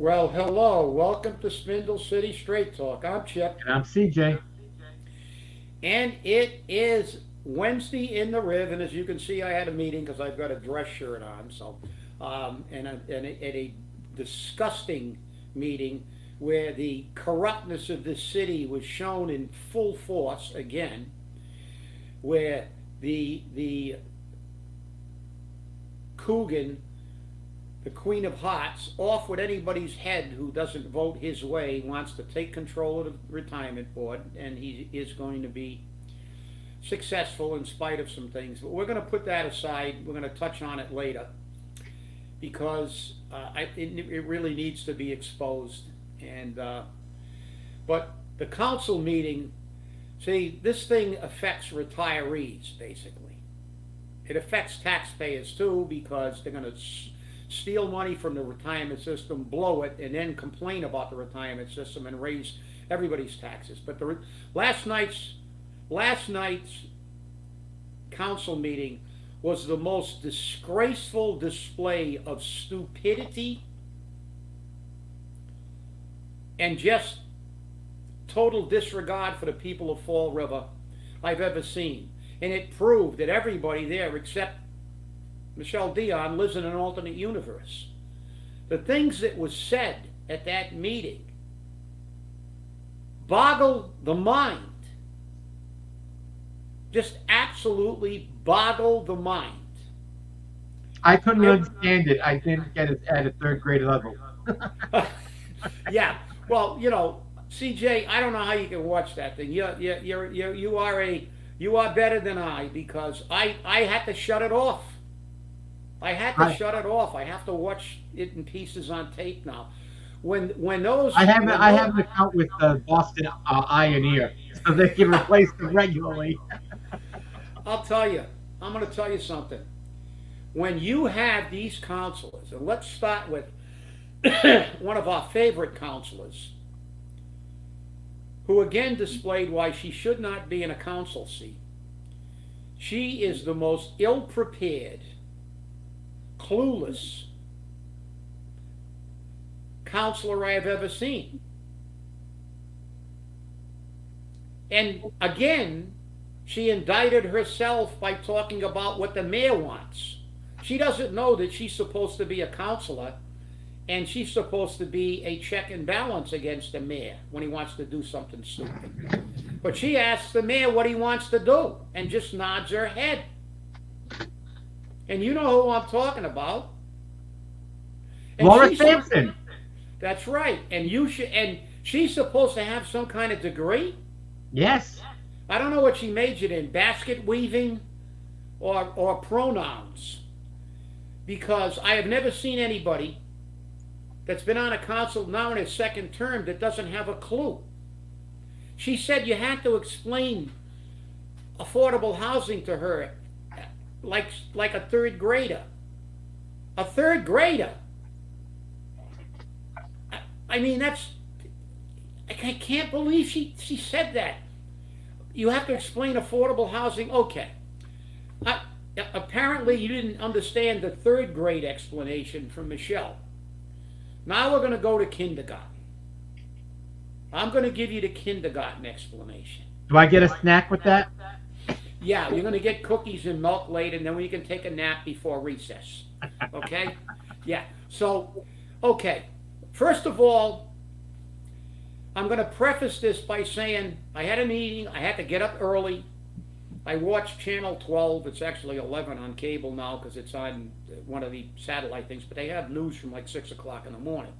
Well, hello. Welcome to Spindle City Straight Talk. I'm Chip. And I'm CJ. And it is Wednesday in the Riv. And as you can see, I had a meeting because I've got a dress shirt on. And a disgusting meeting where the corruptness of this city was shown in full force again, where the Coogan, the Queen of Hearts, off with anybody's head who doesn't vote his way, wants to take control of the retirement board, and he is going to be successful in spite of some things. But we're going to put that aside. We're going to touch on it later because it really needs to be exposed. But the council meeting, see, this thing affects retirees basically. It affects taxpayers too because they're going to steal money from the retirement system, blow it, and then complain about the retirement system and raise everybody's taxes. But last night's council meeting was the most disgraceful display of stupidity and just total disregard for the people of Fall River I've ever seen. And it proved that everybody there except Michelle Dion lives in an alternate universe. The things that was said at that meeting boggle the mind. Just absolutely boggle the mind. I couldn't understand it. I didn't get it at a third grade level. Yeah. Well, CJ, I don't know how you can watch that thing. You are better than I because I had to shut it off. I shut it off. I have to watch it in pieces on tape now. When those I have an account with the Boston Eye and Ear, so they can replace them regularly. I'll tell you. I'm going to tell you something. When you have these counselors, and let's start with one of our favorite counselors, who again displayed why she should not be in a council seat. She is the most ill-prepared, clueless counselor I have ever seen. And again, she indicted herself by talking about what the mayor wants. She doesn't know that she's supposed to be a counselor and she's supposed to be a check and balance against the mayor when he wants to do something stupid. But she asks the mayor what he wants to do and just nods her head. And you know who I'm talking about. And Laura Sampson. That's right. And she's supposed to have some kind of degree? Yes. I don't know what she majored in, basket weaving or pronouns. Because I have never seen anybody that's been on a council now in his second term that doesn't have a clue. She said you had to explain affordable housing to her like a third grader. A third grader. I mean, I can't believe she said that. You have to explain affordable housing. Okay. Apparently you didn't understand the third grade explanation from Michelle. Now we're going to go to kindergarten. I'm going to give you the kindergarten explanation. Do I get a snack with that? Yeah, you're going to get cookies and milk later, and then you can take a nap before recess. Okay? Yeah. So, okay. First of all, I'm going to preface this by saying I had a meeting. I had to get up early. I watched Channel 12. It's actually 11 on cable now because it's on one of the satellite things, but they have news from like 6 o'clock in the morning.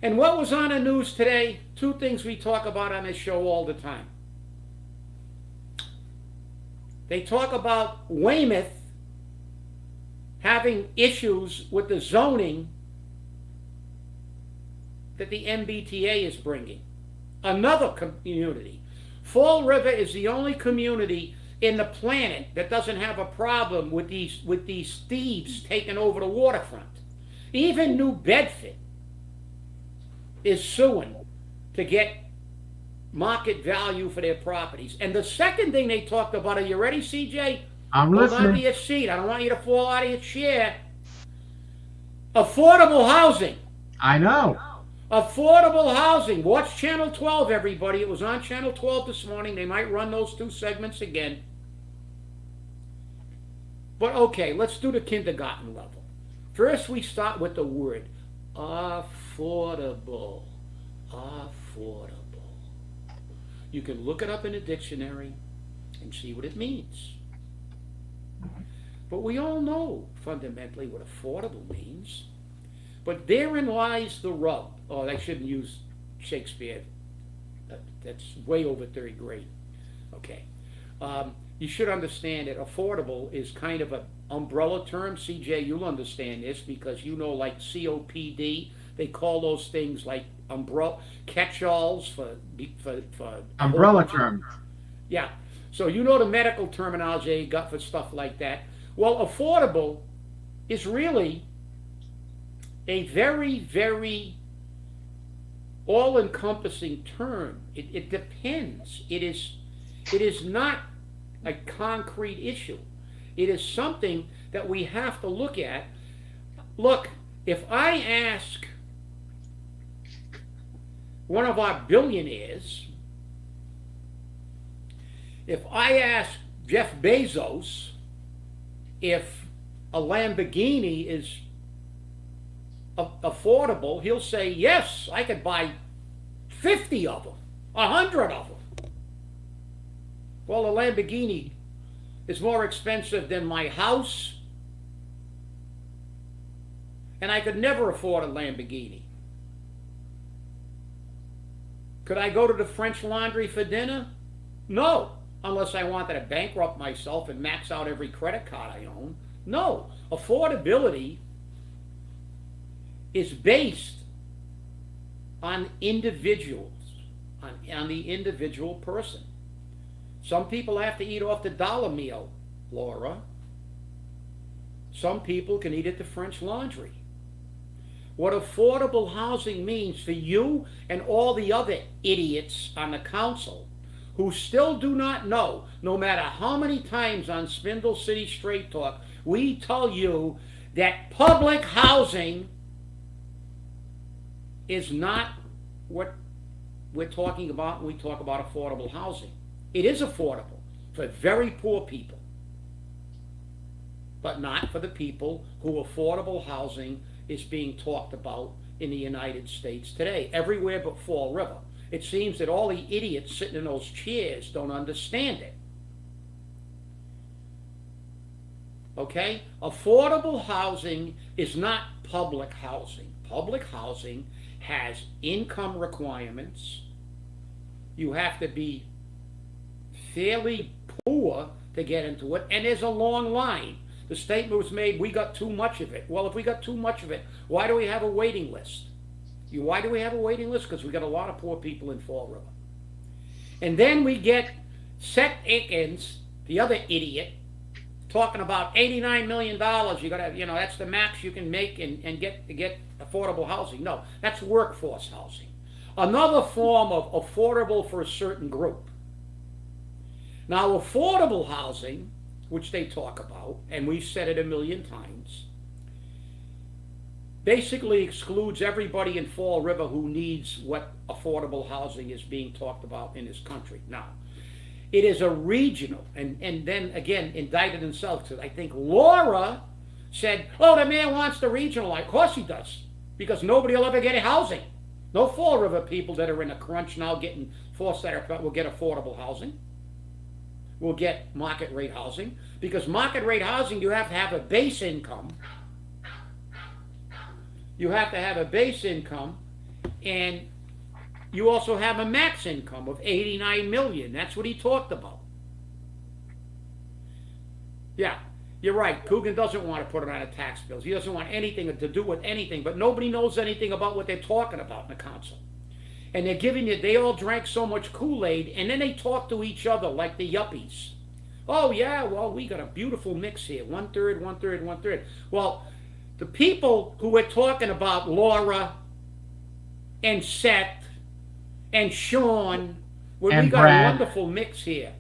And what was on the news today? Two things we talk about on this show all the time. They talk about Weymouth having issues with the zoning that the MBTA is bringing. Another community. Fall River is the only community in the planet that doesn't have a problem with these thieves taking over the waterfront. Even New Bedford is suing to get market value for their properties. And the second thing they talked about, are you ready, CJ? I'm Hold listening. on to your seat. I don't want you to fall out of your chair. Affordable housing. I know. Affordable housing. Watch Channel 12, everybody. It was on Channel 12 this morning. They might run those 2 segments again. But okay, let's do the kindergarten level. First, we start with the word affordable. Affordable. You can look it up in a dictionary and see what it means. But we all know fundamentally what affordable means. But therein lies the rub. Oh, I shouldn't use Shakespeare. That's way over 3rd grade. Okay. You should understand that affordable is kind of an umbrella term. CJ, you'll understand this because you know, like COPD, they call those things like umbrella catch-alls for umbrella terms. Yeah. So you know the medical terminology you got for stuff like that. Well, affordable is really a very, very all-encompassing term. It depends. It is not a concrete issue. It is something that we have to look at. Look, if I ask one of our billionaires, if I ask Jeff Bezos if a Lamborghini is affordable, he'll say, yes, I could buy 50 of them, 100 of them. Well, a Lamborghini is more expensive than my house, and I could never afford a Lamborghini. Could I go to the French Laundry for dinner? No, unless I wanted to bankrupt myself and max out every credit card I own. No, affordability is based on individuals, on the individual person. Some people have to eat off the dollar meal, Laura. Some people can eat at the French Laundry. What affordable housing means for you and all the other idiots on the council who still do not know, no matter how many times on Spindle City Straight Talk, we tell you that public housing is not what we're talking about when we talk about affordable housing. It is affordable for very poor people, but not for the people who affordable housing is being talked about in the United States today, everywhere but Fall River. It seems that all the idiots sitting in those chairs don't understand it. Okay? Affordable housing is not public housing. Public housing has income requirements. You have to be fairly poor to get into it, and there's a long line. The statement was made, we got too much of it. Well, if we got too much of it, why do we have a waiting list? Why do we have a waiting list? Because we got a lot of poor people in Fall River. And then we get Seth Akins, the other idiot, talking about $89 million. You gotta, that's the max you can make and get affordable housing. No, that's workforce housing. Another form of affordable for a certain group. Now, affordable housing, which they talk about, and we've said it a million times, basically excludes everybody in Fall River who needs what affordable housing is being talked about in this country. Now, it is a regional, and then again indicted themselves, because I think Laura said, oh, the man wants the regional. Of course he does, because nobody will ever get housing. No Fall River people that are in a crunch now getting forced out will get affordable housing. Will get market rate housing, because market rate housing, you have to have a base income. You have to have a base income, and you also have a max income of 89 million. That's what he talked about. Yeah, you're right. Coogan doesn't want to put it on a tax bill. He doesn't want anything to do with anything, but nobody knows anything about what they're talking about in the council. And they're giving you, they all drank so much Kool-Aid, and then they talk to each other like the yuppies. Oh yeah, well, we got a beautiful mix here. 1/3, 1/3, 1/3. Well, the people who were talking about Laura and Seth and Sean, well, and we got Brad. a wonderful mix here.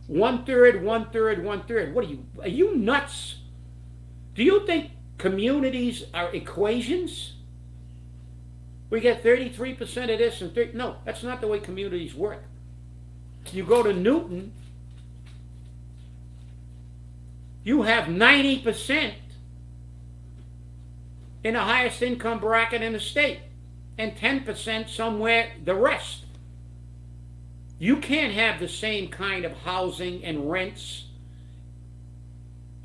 1/3, 1/3, 1/3. What are you nuts? Do you think communities are equations? We get 33% of this and 30. No, that's not the way communities work. You go to Newton, you have 90% in the highest income bracket in the state, and 10% somewhere the rest. You can't have the same kind of housing and rents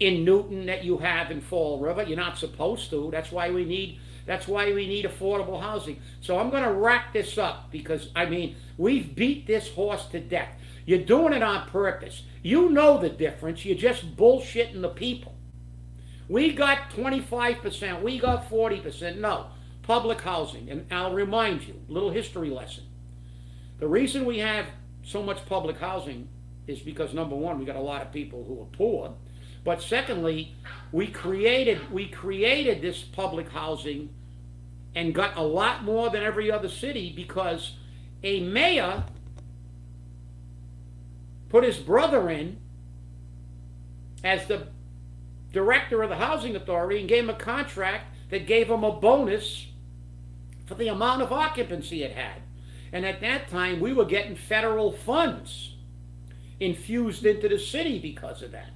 in Newton that you have in Fall River. You're not supposed to. That's why we need affordable housing. So I'm going to wrap this up because, I mean, we've beat this horse to death. You're doing it on purpose. You know the difference. You're just bullshitting the people. We got 25%. We got 40%. No. Public housing. And I'll remind you, little history lesson. The reason we have so much public housing is because, number one, we got a lot of people who are poor. But secondly, we created this public housing and got a lot more than every other city because a mayor put his brother in as the director of the housing authority and gave him a contract that gave him a bonus for the amount of occupancy it had. And at that time, we were getting federal funds infused into the city because of that.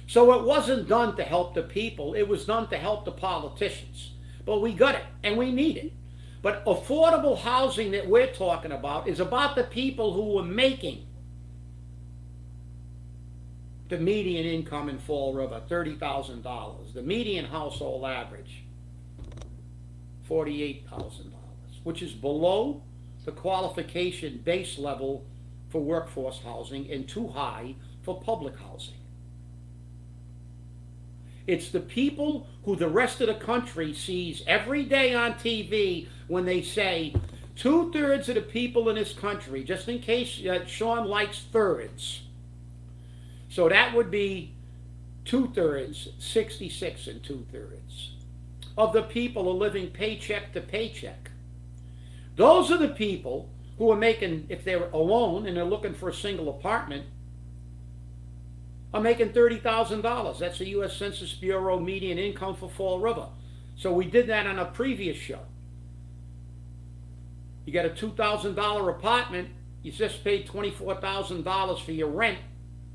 So it wasn't done to help the people, it was done to help the politicians. But we got it, and we need it. But affordable housing that we're talking about is about the people who were making the median income in Fall River, $30,000. The median household average, $48,000, which is below the qualification base level for workforce housing and too high for public housing. It's the people who the rest of the country sees every day on TV when they say 2/3 of the people in this country, just in case Sean likes thirds. So that would be 2/3, 66 and 2/3 of the people are living paycheck to paycheck. Those are the people who are making, if they're alone and they're looking for a single apartment, are making $30,000. That's the U.S. Census Bureau median income for Fall River. So we did that on a previous show. You get a $2,000 apartment, you just paid $24,000 for your rent,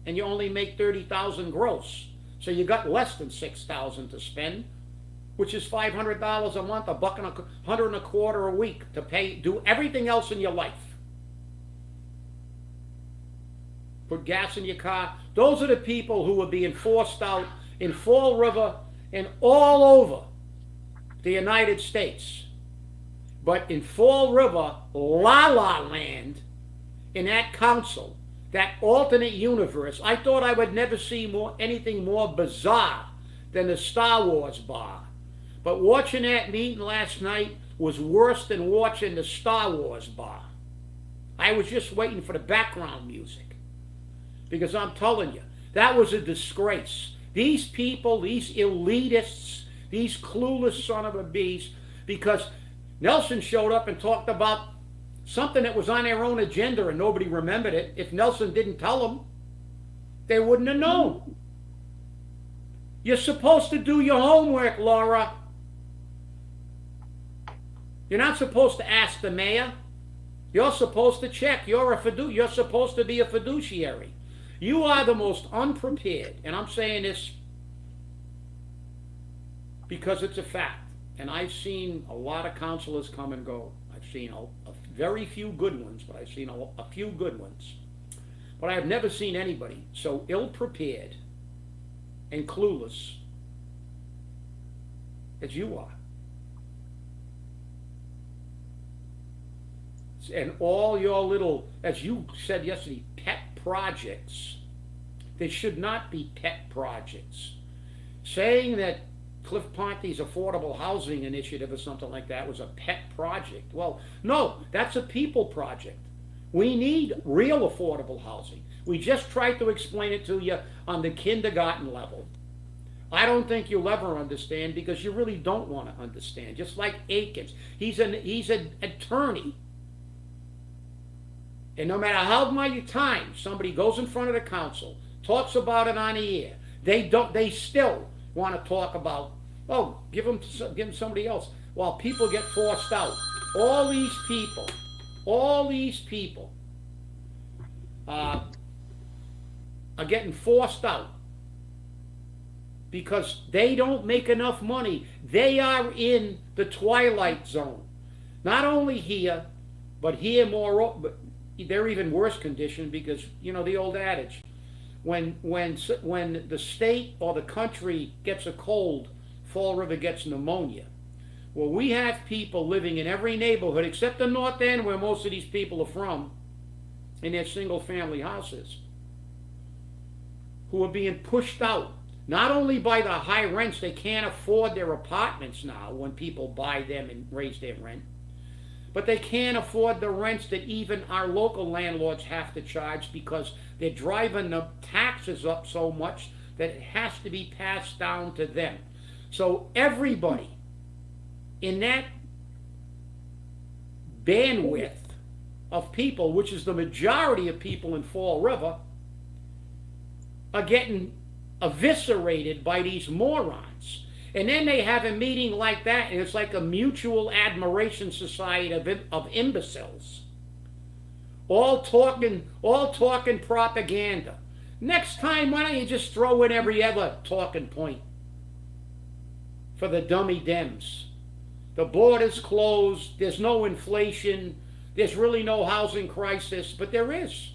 and you only make $30,000 gross. So you got less than $6,000 to spend, which is $500 a month, $125 a week to pay, do everything else in your life. Put gas in your car. Those are the people who are being forced out in Fall River and all over the United States. But in Fall River, La La Land, in that council, that alternate universe, I thought I would never see anything more bizarre than the Star Wars bar. But watching that meeting last night was worse than watching the Star Wars bar. I was just waiting for the background music. Because I'm telling you, that was a disgrace. These people, these elitists, these clueless son of a beast, because Nelson showed up and talked about something that was on their own agenda and nobody remembered it. If Nelson didn't tell them, they wouldn't have known. You're supposed to do your homework, Laura. You're not supposed to ask the mayor. You're supposed to check. You're supposed to be a fiduciary. You are the most unprepared, and I'm saying this because it's a fact. And I've seen a lot of counselors come and go. I've seen a very few good ones, but I've seen a few good ones. But I have never seen anybody so ill-prepared and clueless as you are. And all your little, as you said yesterday, pet projects. They should not be pet projects. Saying that Cliff Ponte's affordable housing initiative or something like that was a pet project. Well, no, that's a people project. We need real affordable housing. We just tried to explain it to you on the kindergarten level. I don't think you'll ever understand because you really don't want to understand. Just like Akins. He's an attorney. And no matter how many times somebody goes in front of the council, talks about it on the air, they still want to talk about, oh, give them somebody else. while people get forced out. All these people, all these people uh, are getting forced out because they don't make enough money. They are in the twilight zone. Not only here, but here more. But they're even worse condition because you know the old adage: when the state or the country gets a cold, Fall River gets pneumonia. Well, we have people living in every neighborhood except the North End, where most of these people are from, in their single-family houses, who are being pushed out. Not only by the high rents, they can't afford their apartments now when people buy them and raise their rent, but they can't afford the rents that even our local landlords have to charge because they're driving the taxes up so much that it has to be passed down to them. So everybody in that bandwidth of people, which is the majority of people in Fall River, are getting eviscerated by these morons. And then they have a meeting like that, and it's like a mutual admiration society of imbeciles, all talking propaganda. Next time, why don't you just throw in every other talking point for the dummy Dems? The border's closed, there's no inflation, there's really no housing crisis, but there is.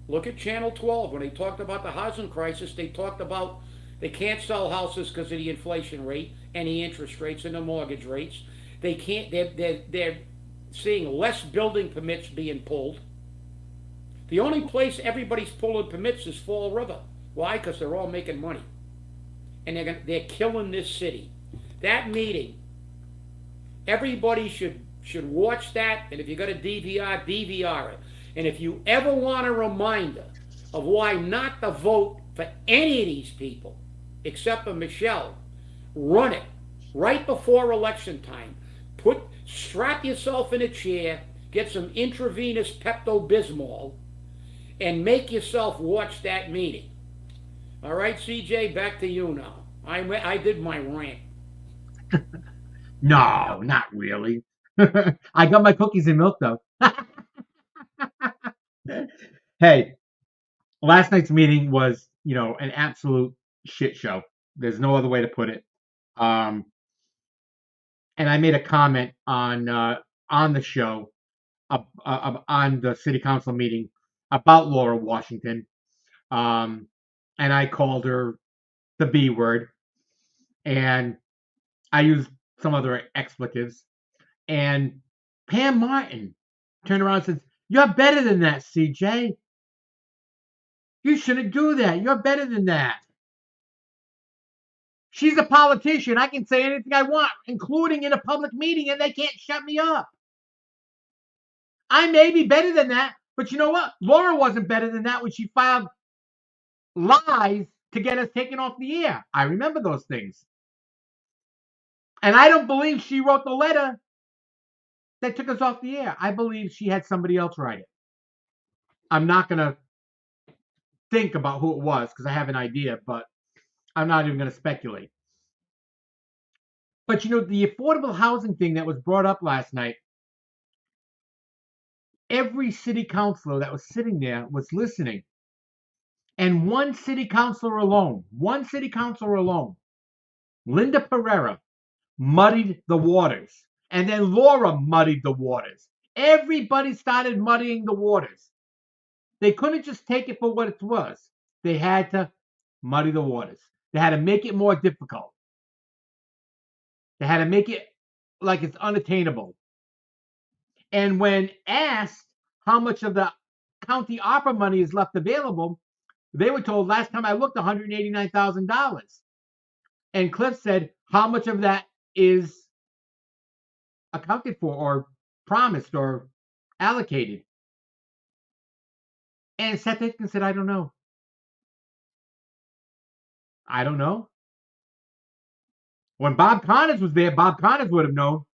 Look at Channel 12. When they talked about the housing crisis, they talked about they can't sell houses because of the inflation rate and the interest rates and the mortgage rates. They can't. They're seeing less building permits being pulled. The only place everybody's pulling permits is Fall River. Why? Because they're all making money, and they're killing this city. That meeting, everybody should watch that, and if you got a DVR it. And if you ever want a reminder of why not to vote for any of these people, except for Michelle, run it right before election time. Strap yourself in a chair, get some intravenous Pepto-Bismol, and make yourself watch that meeting. All right, CJ, back to you now. I did my rant. No, not really. I got my cookies and milk though. Hey, last night's meeting was, an absolute shit show. There's no other way to put it. Um, and I made a comment on the show, on the city council meeting about Laura Washington. Um, and I called her the B word, and I used some other expletives. And Pam Martin turned around and says, "You're better than that, CJ. You shouldn't do that. You're better than that. She's a politician. I can say anything I want, including in a public meeting, and they can't shut me up. I may be better than that, but you know what? Laura wasn't better than that when she filed lies to get us taken off the air. I remember those things. And I don't believe she wrote the letter that took us off the air. I believe she had somebody else write it. I'm not going to think about who it was because I have an idea, but I'm not even going to speculate. But the affordable housing thing that was brought up last night, every city councilor that was sitting there was listening. And one city councilor alone, Linda Pereira, muddied the waters. And then Laura muddied the waters. Everybody started muddying the waters. They couldn't just take it for what it was. They had to muddy the waters. They had to make it more difficult. They had to make it like it's unattainable. And when asked how much of the county ARPA money is left available, they were told last time I looked $189,000. And Cliff said, how much of that is accounted for or promised or allocated? And Seth Aitken said, I don't know. I don't know. When Bob Connors was there, Bob Connors would have known.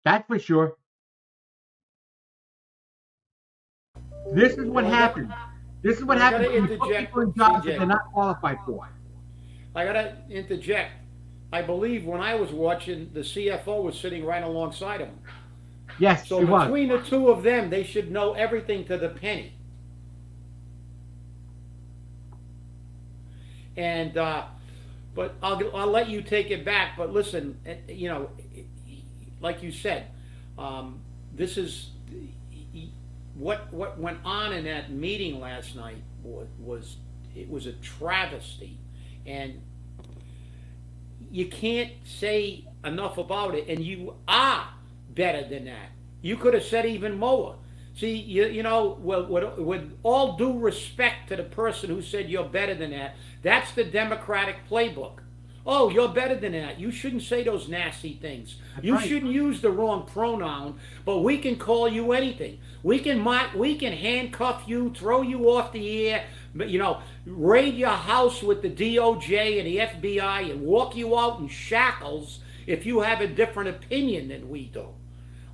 That's for sure. This is what happens. This is what happens when you put people in jobs that they're not qualified for. I gotta interject. I believe when I was watching, the CFO was sitting right alongside him. Yes, So she was. between the two of them, they should know everything to the penny. And but I'll let you take it back. But listen, like you said, this is what went on in that meeting last night was it was a travesty, and you can't say enough about it. And you are better than that. You could have said even more. See, with all due respect to the person who said you're better than that, that's the Democratic Playbook. Oh, you're better than that. You shouldn't say those nasty things. That's You right. shouldn't use the wrong pronoun, but we can call you anything. We can handcuff you, throw you off the air, raid your house with the DOJ and the FBI and walk you out in shackles if you have a different opinion than we do.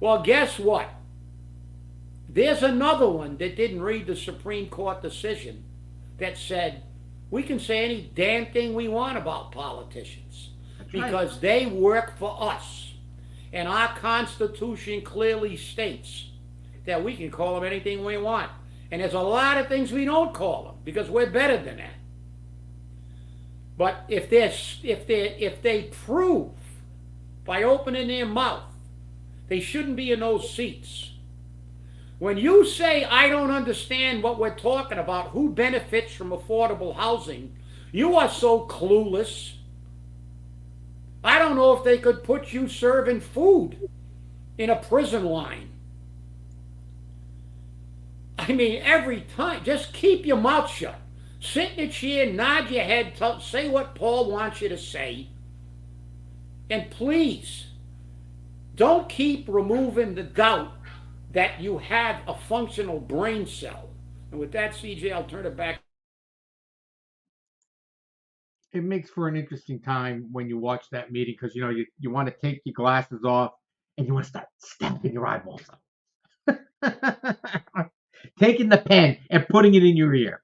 Well, guess what? There's another one that didn't read the Supreme Court decision that said we can say any damn thing we want about politicians That's right. because they work for us. And our Constitution clearly states that we can call them anything we want. And there's a lot of things we don't call them because we're better than that. But if they prove by opening their mouth they shouldn't be in those seats. When you say, I don't understand what we're talking about, who benefits from affordable housing, you are so clueless. I don't know if they could put you serving food in a prison line. I mean, every time, just keep your mouth shut. Sit in a chair, nod your head, say what Paul wants you to say. And please, don't keep removing the doubt that you have a functional brain cell. And with that, CJ, I'll turn it back. It makes for an interesting time when you watch that meeting because you want to take your glasses off and you want to start stabbing your eyeballs out. Taking the pen and putting it in your ear.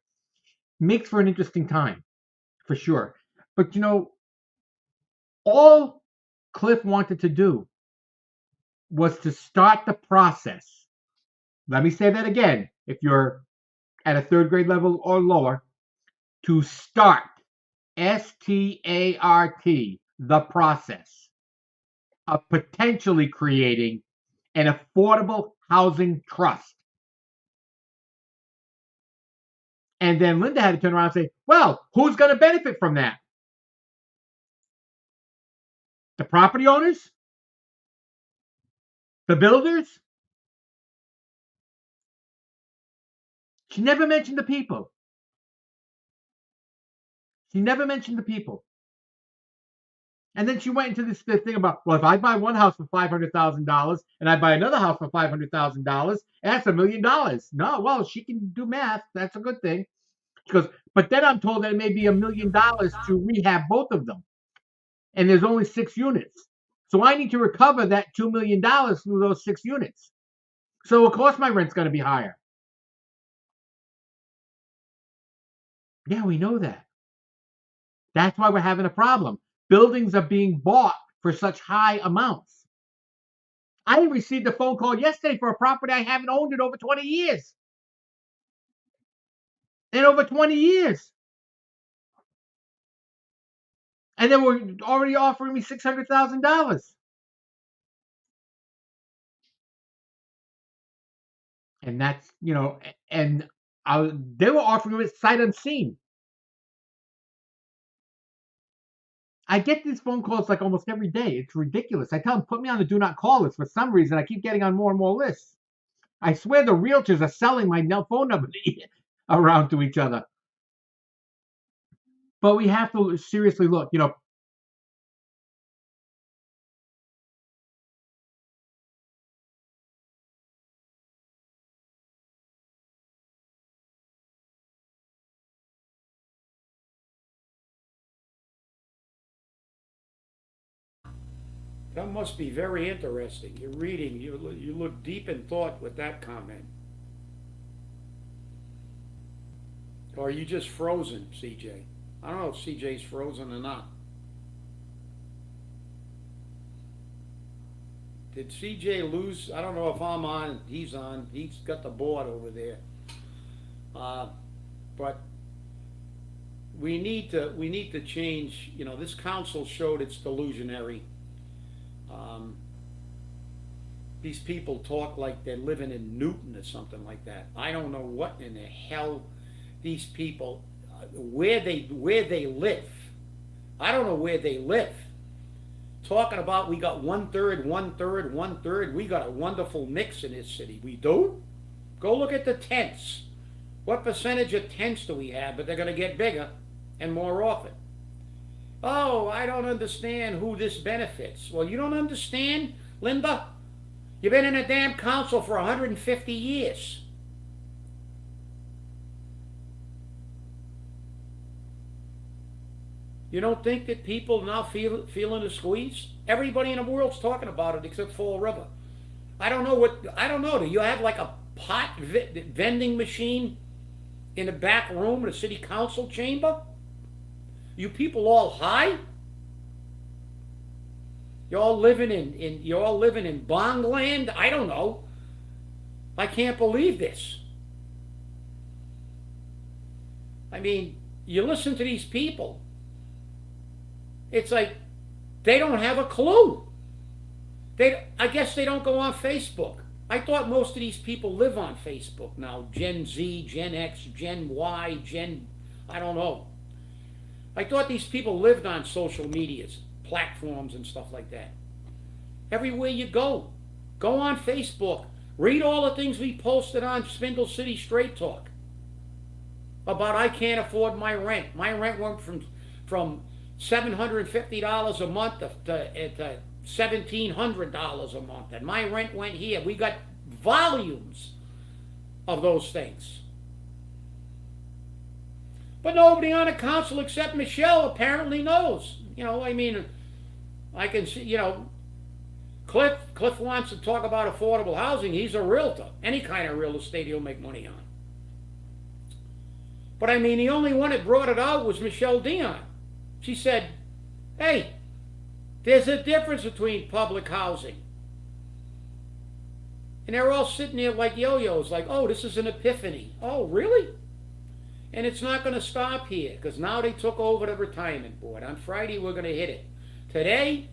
Makes for an interesting time, for sure. But all Cliff wanted to do was to start the process. Let me say that again. If you're at a third grade level or lower, to start, START, the process of potentially creating an affordable housing trust. And then Linda had to turn around and say, well, who's going to benefit from that? The property owners? The builders? She never mentioned the people. She never mentioned the people. And then she went into this thing about, well, if I buy one house for $500,000 and I buy another house for $500,000, that's $1 million. No, well, she can do math. That's a good thing. She goes, but then I'm told that it may be $1 million to rehab both of them. And there's only 6 units. So I need to recover that $2 million through those 6 units. So of course my rent's going to be higher. Yeah, we know that. That's why we're having a problem. Buildings are being bought for such high amounts. I received a phone call yesterday for a property I haven't owned in over 20 years. In over 20 years. And they were already offering me $600,000. And that's, and they were offering me sight unseen. I get these phone calls like almost every day. It's ridiculous. I tell them, put me on the do not call list. For some reason, I keep getting on more and more lists. I swear the realtors are selling my phone number around to each other. But we have to seriously look. That must be very interesting. You're reading, you look deep in thought with that comment. Or are you just frozen, CJ? I don't know if CJ's frozen or not. did CJ lose? I don't know if I'm on. He's on. He's got the board over there. But we need to change. You know, this council showed it's delusionary. These people talk like they're living in Newton or something like that. I don't know what in the hell these people, where they live. I don't know where they live. Talking about we got 1/3, 1/3, 1/3. We got a wonderful mix in this city. We do? Go look at the tents. What percentage of tents do we have? But they're going to get bigger and more often. Oh, I don't understand who this benefits. Well, you don't understand, Linda? You've been in a damn council for 150 years. You don't think that people now feeling the squeeze? Everybody in the world's talking about it except Fall River. I don't know. Do you have like a pot vending machine in the back room of the city council chamber? You people all high? You're all living in Bongland? I don't know. I can't believe this. I mean, you listen to these people. It's like they don't have a clue. I guess they don't go on Facebook. I thought most of these people live on Facebook now. Gen Z, Gen X, Gen Y, I don't know. I thought these people lived on social medias, platforms and stuff like that. Everywhere you go on Facebook. Read all the things we posted on Spindle City Straight Talk about I can't afford my rent. My rent went from $750 a month to $1,700 a month, and my rent went here. We got volumes of those things. But nobody on the council except Michelle apparently knows. You know, I mean, I can see, you know, Cliff wants to talk about affordable housing. He's a realtor. Any kind of real estate he'll make money on. But I mean, the only one that brought it out was Michelle Dion. She said, hey, there's a difference between public housing. And they're all sitting there like yo-yos, like, oh, this is an epiphany. Oh, really? And it's not going to stop here, because now they took over the retirement board. On Friday, we're going to hit it. Today,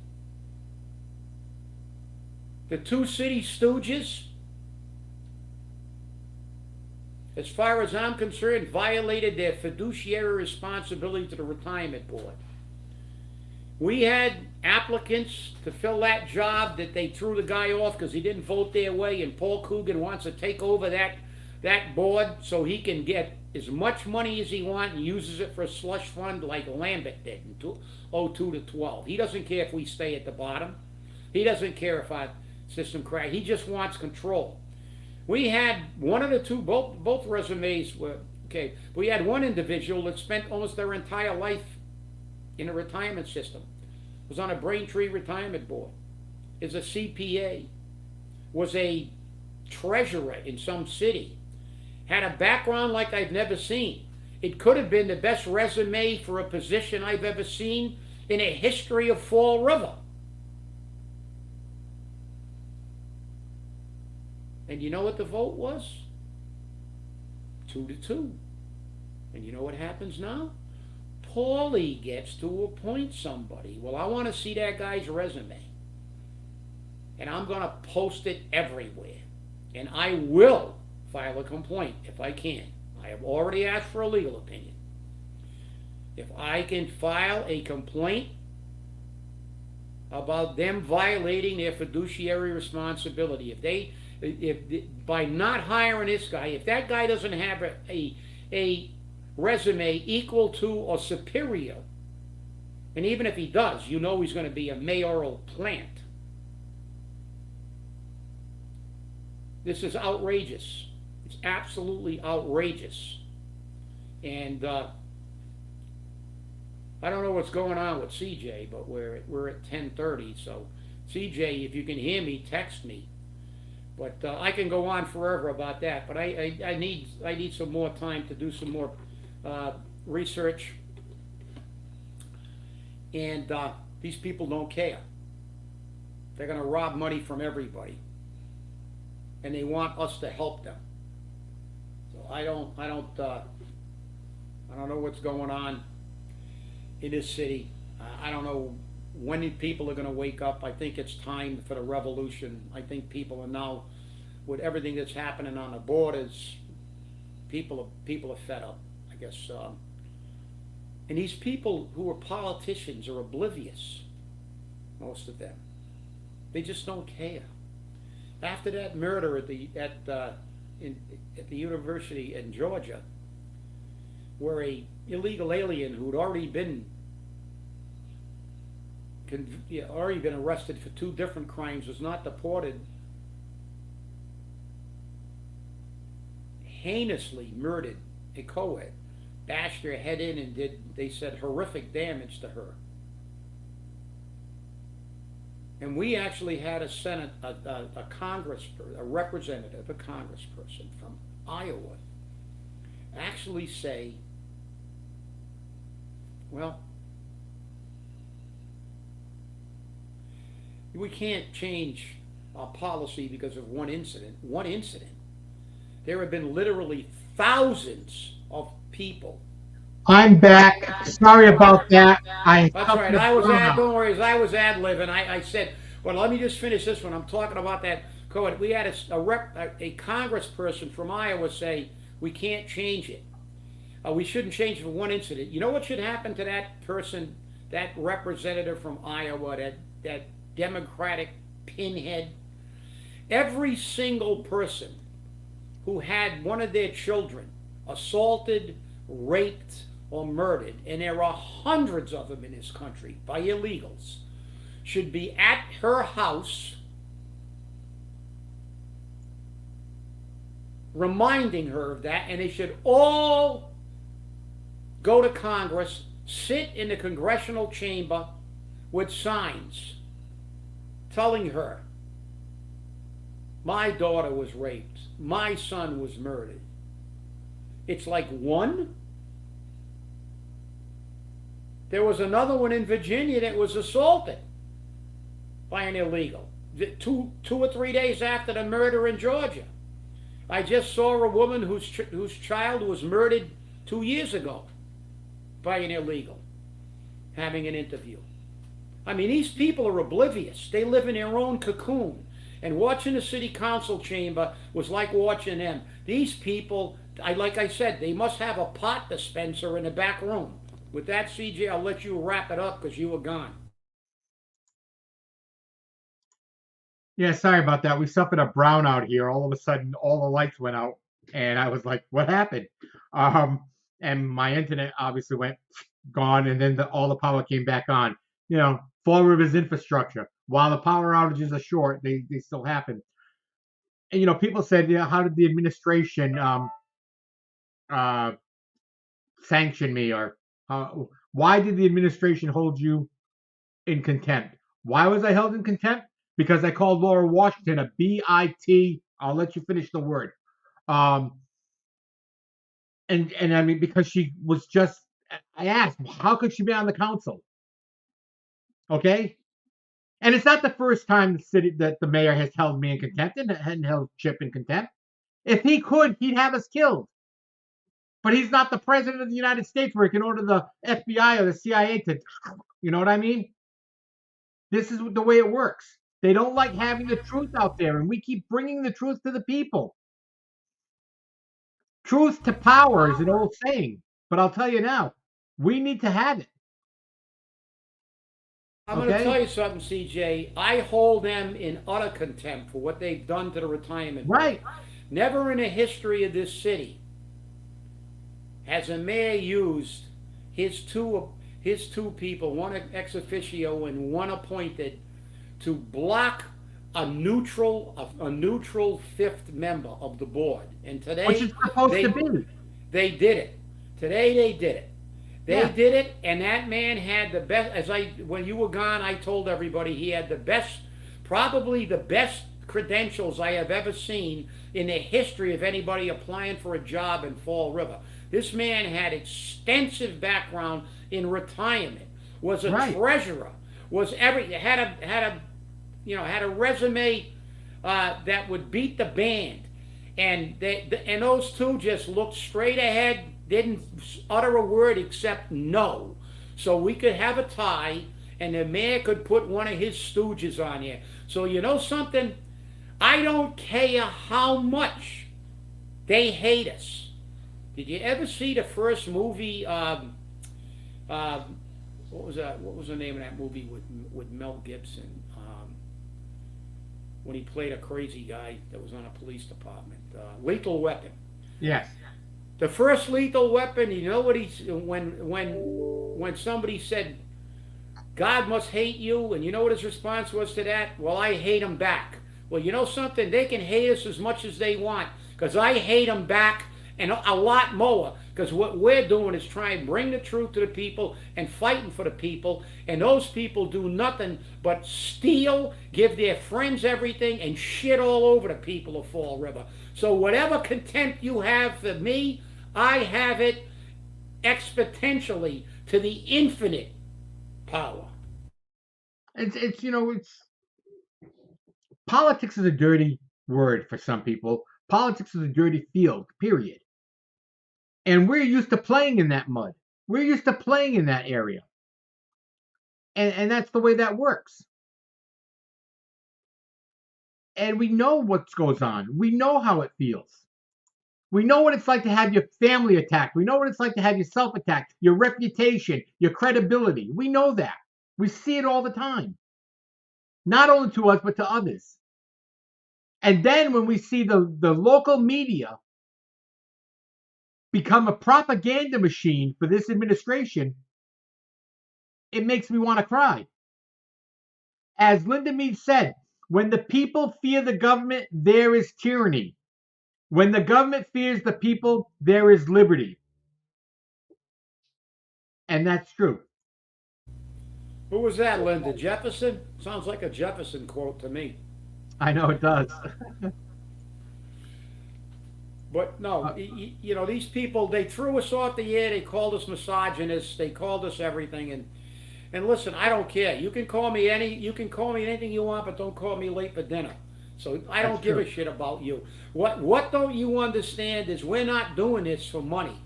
the two city stooges, as far as I'm concerned, violated their fiduciary responsibility to the retirement board. We had applicants to fill that job that they threw the guy off because he didn't vote their way, and Paul Coogan wants to take over that board so he can get as much money as he wants and uses it for a slush fund like Lambert did in 2002 to 12. He doesn't care if we stay at the bottom. He doesn't care if our system crashes. He just wants control. We had one of the two, both resumes were, okay, we had one individual that spent almost their entire life in a retirement system, was on a Braintree retirement board, is a CPA, was a treasurer in some city, had a background like I've never seen. It could have been the best resume for a position I've ever seen in a history of Fall River. And you know what the vote was? 2-2. And you know what happens now? Paulie gets to appoint somebody. Well, I want to see that guy's resume. And I'm going to post it everywhere. And I will file a complaint if I can. I have already asked for a legal opinion. If I can file a complaint about them violating their fiduciary responsibility, if by not hiring this guy, if that guy doesn't have a resume equal to or superior, and even if he does, you know he's going to be a mayoral plant. This is outrageous. It's absolutely outrageous. And I don't know what's going on with CJ, but we're at 10:30. So CJ, if you can hear me, text me. But I can go on forever about that. But I need some more time to do some more research. And these people don't care. They're going to rob money from everybody, and they want us to help them. So I don't know what's going on in this city. I don't know when people are going to wake up. I think it's time for the revolution. I think people are now, with everything that's happening on the borders, people are fed up, I guess. And these people who are politicians are oblivious, most of them. They just don't care. After that murder at the university in Georgia, where a illegal alien who'd already been arrested for 2 different crimes was not deported, heinously murdered a co-ed, bashed her head in and did, they said, horrific damage to her. And we actually had a representative, a congressperson from Iowa, actually say, well, we can't change our policy because of one incident. One incident. There have been literally thousands of people. I'm back. Sorry about that. That's right. Don't worry. I was ad-libbing. I said, well, let me just finish this one. I'm talking about that code. We had a congressperson from Iowa say we can't change it. We shouldn't change it for one incident. You know what should happen to that person, that representative from Iowa, that Democratic pinhead? Every single person who had one of their children assaulted, raped, or murdered, and there are hundreds of them in this country by illegals, should be at her house reminding her of that, and they should all go to Congress, sit in the congressional chamber with signs telling her, my daughter was raped, my son was murdered. It's like one. There was another one in Virginia that was assaulted by an illegal 2 or 3 days after the murder in Georgia. I just saw a woman whose child was murdered 2 years ago by an illegal, having an interview. I mean, these people are oblivious. They live in their own cocoon. And watching the city council chamber was like watching them. These people, like I said, they must have a pot dispenser in the back room. With that, CJ, I'll let you wrap it up because you were gone. Yeah, sorry about that. We suffered a brownout here. All of a sudden, all the lights went out, and I was like, "What happened?" And my internet obviously went gone, and then all the power came back on. You know, Fall River's infrastructure. While the power outages are short, they still happen. And you know, people said, "Yeah, how did the administration sanction me, or why did the administration hold you in contempt?" Why was I held in contempt? Because I called Laura Washington a BIT. I'll let you finish the word. And I mean, because she was just, I asked, how could she be on the council? Okay? And it's not the first time that the mayor has held me in contempt and held Chip in contempt. If he could, he'd have us killed. But he's not the president of the United States where he can order the FBI or the CIA to, you know what I mean? This is the way it works. They don't like having the truth out there, and we keep bringing the truth to the people. Truth to power is an old saying, but I'll tell you now, we need to have it. I'm going to tell you something, CJ. I hold them in utter contempt for what they've done to the retirement. Right. Never in the history of this city has a mayor used his two people, one ex officio and one appointed, to block a neutral fifth member of the board. And today, which is supposed to be. They did it. Today they did it. They did it, and that man had the best. When you were gone, I told everybody he had the best, probably the best credentials I have ever seen in the history of anybody applying for a job in Fall River. This man had extensive background in retirement, was a treasurer, had a had a resume that would beat the band, and and those two just looked straight ahead, didn't utter a word except no, so we could have a tie, and the mayor could put one of his stooges on here. So you know something, I don't care how much they hate us. Did you ever see the first movie? What was that? What was the name of that movie with Mel Gibson? When he played a crazy guy that was on a police department. Lethal Weapon. Yes. The first Lethal Weapon. You know what he's when somebody said, "God must hate you," and you know what his response was to that? Well, I hate him back. Well, you know something? They can hate us as much as they want, because I hate them back, and a lot more, because what we're doing is trying to bring the truth to the people and fighting for the people, and those people do nothing but steal, give their friends everything, and shit all over the people of Fall River. So whatever contempt you have for me, I have it exponentially to the infinite power. It's politics is a dirty word for some people. Politics is a dirty field, period. And we're used to playing in that mud. We're used to playing in that area. And that's the way that works. And we know what goes on. We know how it feels. We know what it's like to have your family attacked. We know what it's like to have yourself attacked, your reputation, your credibility. We know that. We see it all the time. Not only to us, but to others. And then when we see the local media become a propaganda machine for this administration, it makes me want to cry. As Linda Mead said, when the people fear the government, there is tyranny. When the government fears the people, there is liberty. And that's true. Who was that, Linda? Jefferson? Sounds like a Jefferson quote to me. I know it does. But no, these people, they threw us off the air. They called us misogynists. They called us everything. And listen, I don't care. You can call me anything you want, but don't call me late for dinner. So I don't give a shit about you. What don't you understand is we're not doing this for money.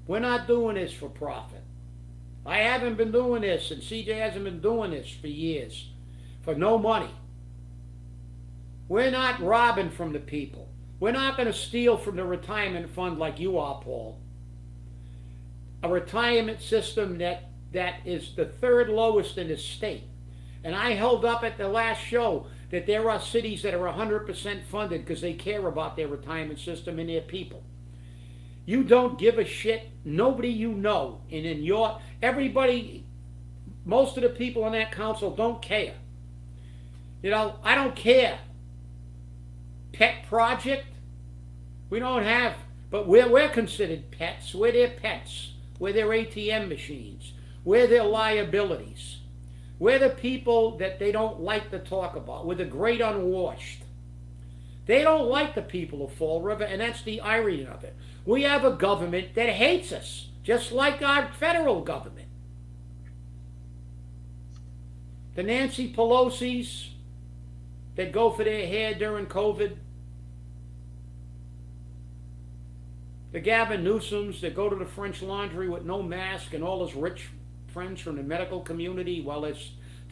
We're not doing this for profit. I haven't been doing this, and CJ hasn't been doing this for years, for no money. We're not robbing from the people. We're not going to steal from the retirement fund like you are, Paul. A retirement system that is the third lowest in the state. And I held up at the last show that there are cities that are 100% funded because they care about their retirement system and their people. You don't give a shit. Nobody you know, and everybody, most of the people on that council don't care. I don't care. Pet project, we don't have, but we're considered pets. We're their pets. We're their ATM machines. We're their liabilities. We're the people that they don't like to talk about. We're the great unwashed. They don't like the people of Fall River, and that's the irony of it. We have a government that hates us, just like our federal government. The Nancy Pelosi's that go for their hair during COVID. The Gavin Newsoms that go to the French Laundry with no mask, and all his rich friends from the medical community while they're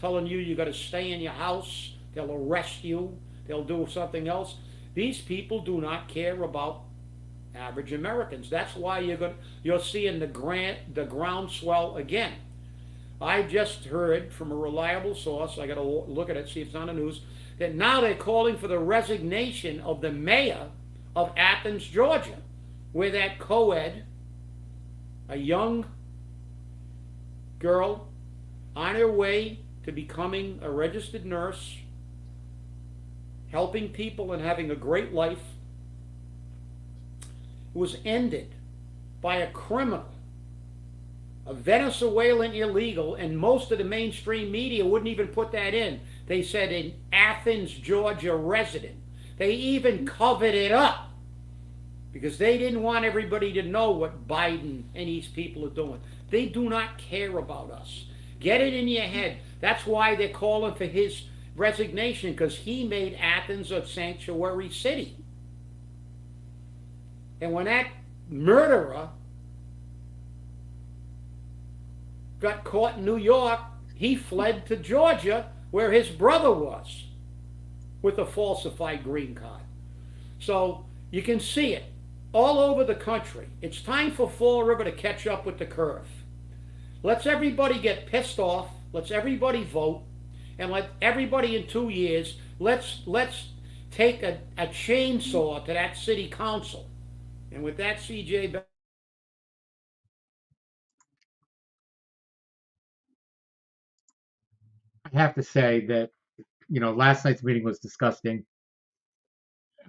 telling you got to stay in your house. They'll arrest you. They'll do something else. These people do not care about average Americans. That's why you're seeing the groundswell again. I just heard from a reliable source, I got to look at it, see if it's on the news, that now they're calling for the resignation of the mayor of Athens, Georgia, where that co-ed, a young girl on her way to becoming a registered nurse, helping people and having a great life, was ended by a criminal, a Venezuelan illegal, and most of the mainstream media wouldn't even put that in. They said an Athens, Georgia resident. They even covered it up because they didn't want everybody to know what Biden and these people are doing. They do not care about us. Get it in your head. That's why they're calling for his resignation because he made Athens a sanctuary city. And when that murderer got caught in New York, he fled to Georgia where his brother was with a falsified green card. So you can see it all over the country. It's time for Fall River to catch up with the curve. Let's everybody get pissed off. Let's everybody vote. And let everybody in 2 years, let's take a chainsaw to that city council. And with that, CJ. I have to say that, last night's meeting was disgusting.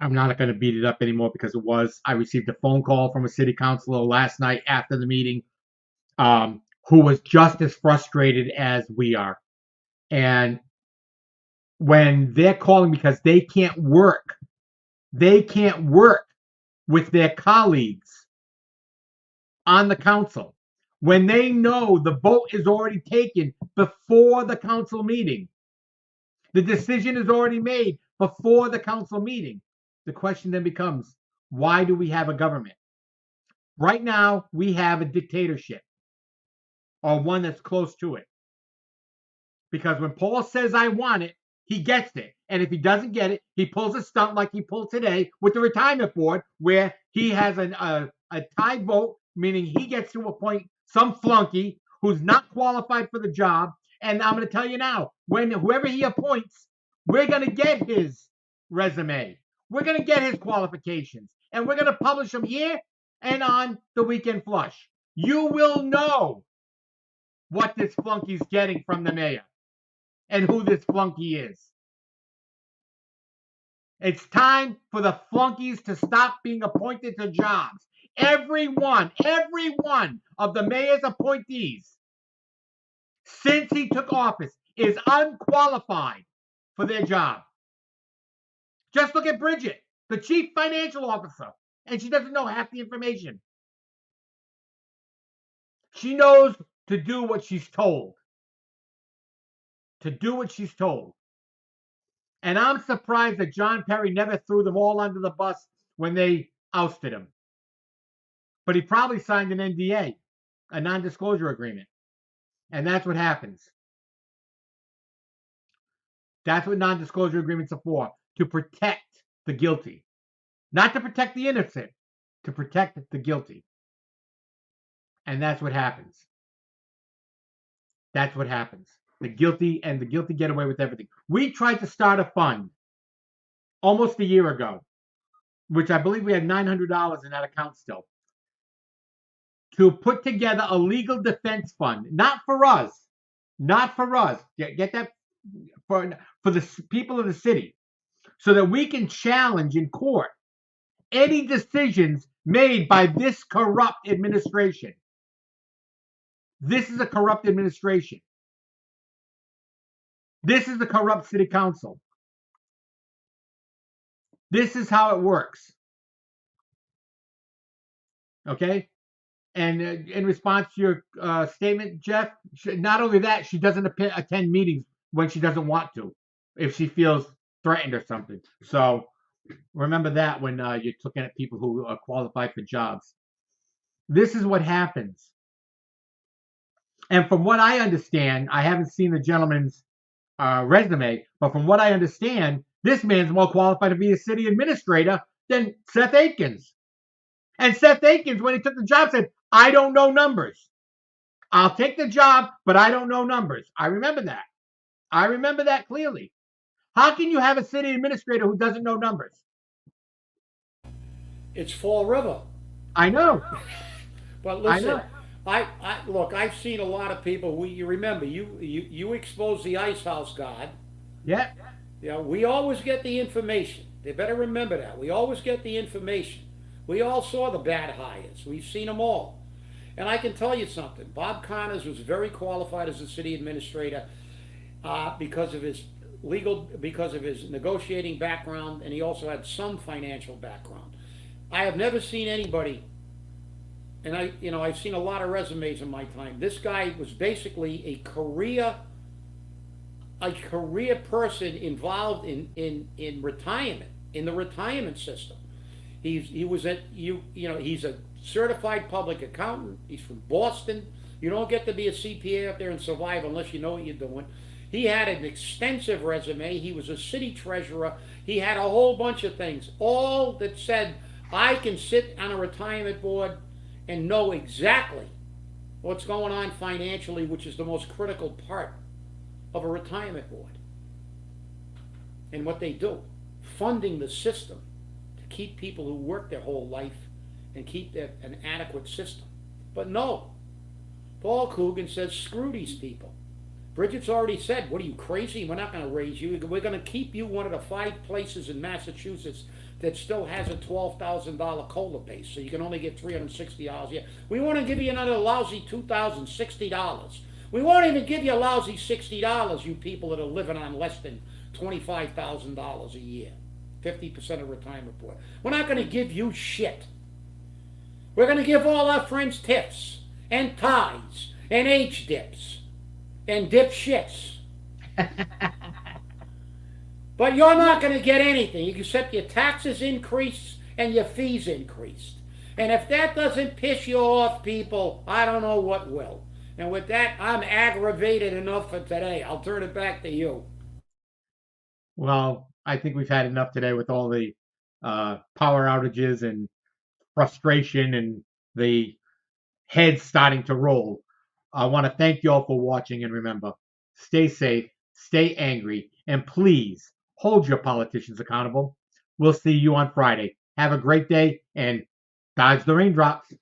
I'm not going to beat it up anymore because it was. I received a phone call from a city councilor last night after the meeting, who was just as frustrated as we are. And when they're calling because they can't work with their colleagues on the council, when they know the vote is already taken before the council meeting, the decision is already made before the council meeting, the question then becomes, why do we have a government? Right now, we have a dictatorship, or one that's close to it. Because when Paul says, I want it, he gets it. And if he doesn't get it, he pulls a stunt like he pulled today with the retirement board, where he has a tied vote, meaning he gets to appoint some flunky who's not qualified for the job. And I'm going to tell you now, when whoever he appoints, we're going to get his resume. We're going to get his qualifications. And we're going to publish them here and on the Weekend Flush. You will know what this flunky's getting from the mayor and who this flunky is. It's time for the flunkies to stop being appointed to jobs. Every one of the mayor's appointees since he took office is unqualified for their job. Just look at Bridget, the chief financial officer, and she doesn't know half the information. She knows to do what she's told. And I'm surprised that John Perry never threw them all under the bus when they ousted him. But he probably signed an NDA, a non-disclosure agreement. And that's what happens. That's what non-disclosure agreements are for, to protect the guilty. Not to protect the innocent, to protect the guilty. And that's what happens. The guilty get away with everything. We tried to start a fund almost a year ago, which I believe we had $900 in that account still, to put together a legal defense fund, not for us. Get that, for the people of the city, so that we can challenge in court any decisions made by this corrupt administration. This is a corrupt administration. This is the corrupt city council. This is how it works. Okay? And in response to your statement, Jeff, not only that, she doesn't attend meetings when she doesn't want to, if she feels threatened or something. So remember that when you're looking at people who are qualified for jobs. This is what happens. And from what I understand, I haven't seen the gentleman's resume, but from what I understand, this man's more qualified to be a city administrator than Seth Akins. And Seth Akins, when he took the job, said, I don't know numbers. I'll take the job, but I don't know numbers. I remember that clearly. How can you have a city administrator who doesn't know numbers? It's Fall River. I know. But listen, I look, I've seen a lot of people. You remember, you exposed the ice house god. Yeah. Yeah, we always get the information. They better remember that. We always get the information. We all saw the bad hires. We've seen them all. And I can tell you something. Bob Connors was very qualified as a city administrator because of his negotiating background, and he also had some financial background. I have never seen anybody, and I've seen a lot of resumes in my time. This guy was basically a career a career person involved in retirement, in the retirement system. He's a certified public accountant. He's from Boston. You don't get to be a CPA up there and survive unless you know what you're doing. He had an extensive resume. He was a city treasurer. He had a whole bunch of things, all that said, I can sit on a retirement board and know exactly what's going on financially, which is the most critical part of a retirement board. And what they do, funding the system to keep people who work their whole life and keep an adequate system. But no, Paul Coogan says, screw these people. Bridget's already said, what are you, crazy? We're not going to raise you. We're going to keep you one of the 5 places in Massachusetts that still has a $12,000 COLA base, so you can only get $360 a year. We want to give you another lousy $2,060. We won't even give you a lousy $60, you people that are living on less than $25,000 a year. 50% of retirement board. We're not going to give you shit. We're going to give all our friends tips and ties and H-dips and dipshits. But you're not going to get anything except your taxes increase and your fees increased. And if that doesn't piss you off, people, I don't know what will. And with that, I'm aggravated enough for today. I'll turn it back to you. Well, I think we've had enough today with all the power outages and frustration and the heads starting to roll. I want to thank you all for watching, and remember, stay safe, stay angry, and please hold your politicians accountable. We'll see you on Friday. Have a great day and dodge the raindrops.